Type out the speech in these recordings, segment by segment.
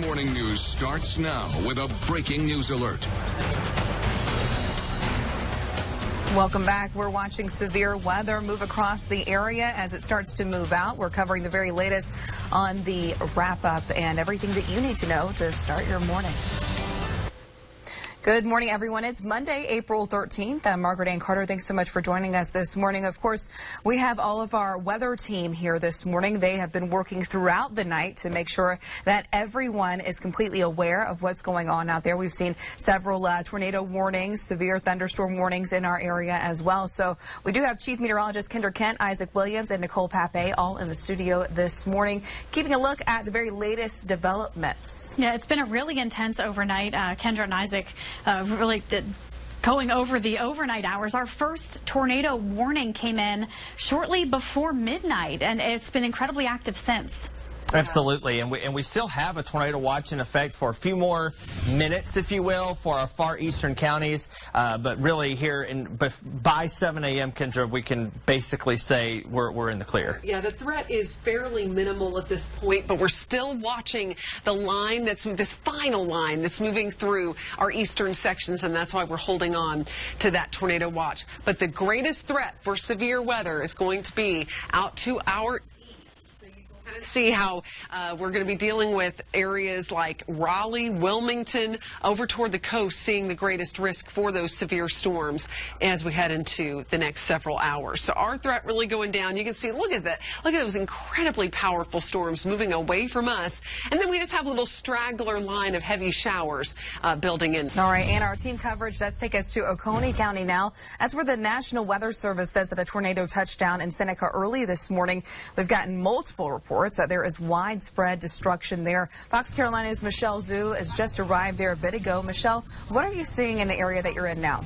Morning News starts now with a breaking news alert. Welcome back. We're watching severe weather move across the area as it starts to move out. We're covering the very latest on the wrap-up and everything that you need to know to start your morning. Good morning, everyone. It's Monday, April 13th. I'm Margaret Ann Carter. Thanks so much for joining us this morning. Of course, we have all of our weather team here this morning. They have been working throughout the night to make sure that everyone is completely aware of what's going on out there. We've seen several tornado warnings, severe thunderstorm warnings in our area as well. So we do have Chief Meteorologist Kendra Kent, Isaac Williams, and Nicole Pape all in the studio this morning, keeping a look at the very latest developments. Yeah, it's been a really intense overnight. Kendra and Isaac really did going over the overnight hours. Our first tornado warning came in shortly before midnight, and it's been incredibly active since. Absolutely, and we still have a tornado watch in effect for a few more minutes, if you will, for our far eastern counties. But really here by 7 a.m., Kendra, we can basically say we're in the clear. Yeah, the threat is fairly minimal at this point, but we're still watching the line this final line that's moving through our eastern sections, and that's why we're holding on to that tornado watch. But the greatest threat for severe weather is going to be out to our see how we're going to be dealing with areas like Raleigh, Wilmington, over toward the coast, seeing the greatest risk for those severe storms as we head into the next several hours. So our threat really going down. You can see, look at that. Look at those incredibly powerful storms moving away from us. And then we just have a little straggler line of heavy showers building in. All right, and our team coverage does take us to Oconee County now. That's where the National Weather Service says that a tornado touched down in Seneca early this morning. We've gotten multiple reports that there is widespread destruction there. Fox Carolina's Michelle Zhu has just arrived there a bit ago. Michelle, what are you seeing in the area that you're in now?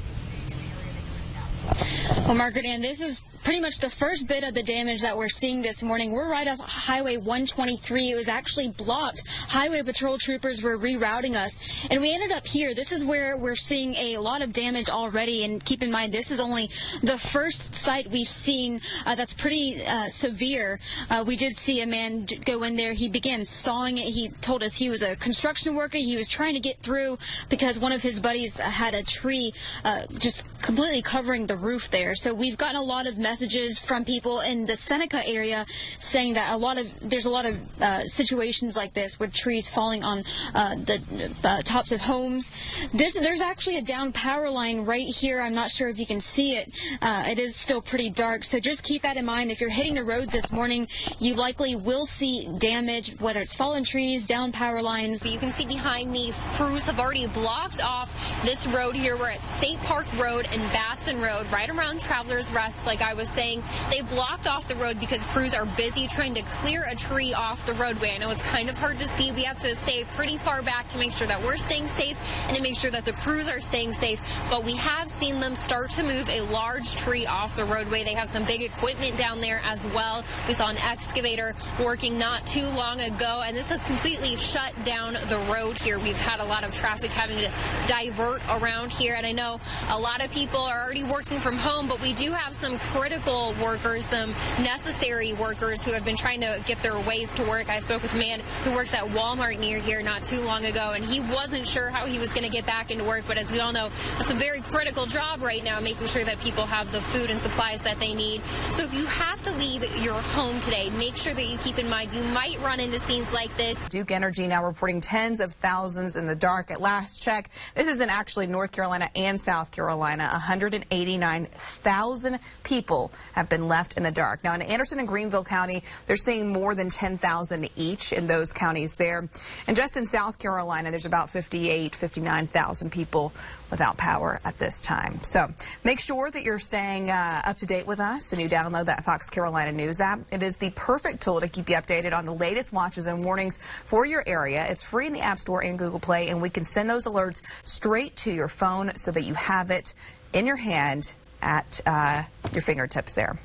Well, Margaret Ann, this is pretty much the first bit of the damage that we're seeing this morning. We're right off Highway 123. It was actually blocked. Highway patrol troopers were rerouting us, and we ended up here. This is where we're seeing a lot of damage already, and keep in mind, this is only the first site we've seen that's pretty severe. We did see a man go in there. He began sawing it. He told us he was a construction worker. He was trying to get through because one of his buddies had a tree just completely covering the roof there. So we've gotten a lot of messages from people in the Seneca area saying that there's a lot of situations like this with trees falling on the tops of homes. There's actually a down power line right here. I'm not sure if you can see it. It is still pretty dark, so just keep that in mind. If you're hitting the road this morning, you likely will see damage, whether it's fallen trees, down power lines. You can see behind me, crews have already blocked off this road here. We're at State Park Road and Batson Road, right around Travelers Rest. Like I was saying, they blocked off the road because crews are busy trying to clear a tree off the roadway. I know it's kind of hard to see. We have to stay pretty far back to make sure that we're staying safe and to make sure that the crews are staying safe. But we have seen them start to move a large tree off the roadway. They have some big equipment down there as well. We saw an excavator working not too long ago, and this has completely shut down the road here. We've had a lot of traffic having to divert around here, and I know a lot of people are already working from home, but we do have some critical workers, some necessary workers who have been trying to get their ways to work. I spoke with a man who works at Walmart near here not too long ago, and he wasn't sure how he was going to get back into work, but as we all know, it's a very critical job right now, making sure that people have the food and supplies that they need. So if you have to leave your home today, make sure that you keep in mind you might run into scenes like this. Duke Energy now reporting tens of thousands in the dark. At last check, this is in actually North Carolina and South Carolina. 189,000 people have been left in the dark. Now in Anderson and Greenville County, they're seeing more than 10,000 each in those counties there. And just in South Carolina, there's about 59,000 people without power at this time. So make sure that you're staying up to date with us and you download that Fox Carolina News app. It is the perfect tool to keep you updated on the latest watches and warnings for your area. It's free in the App Store and Google Play, and we can send those alerts straight to your phone so that you have it in your hand at your fingertips there.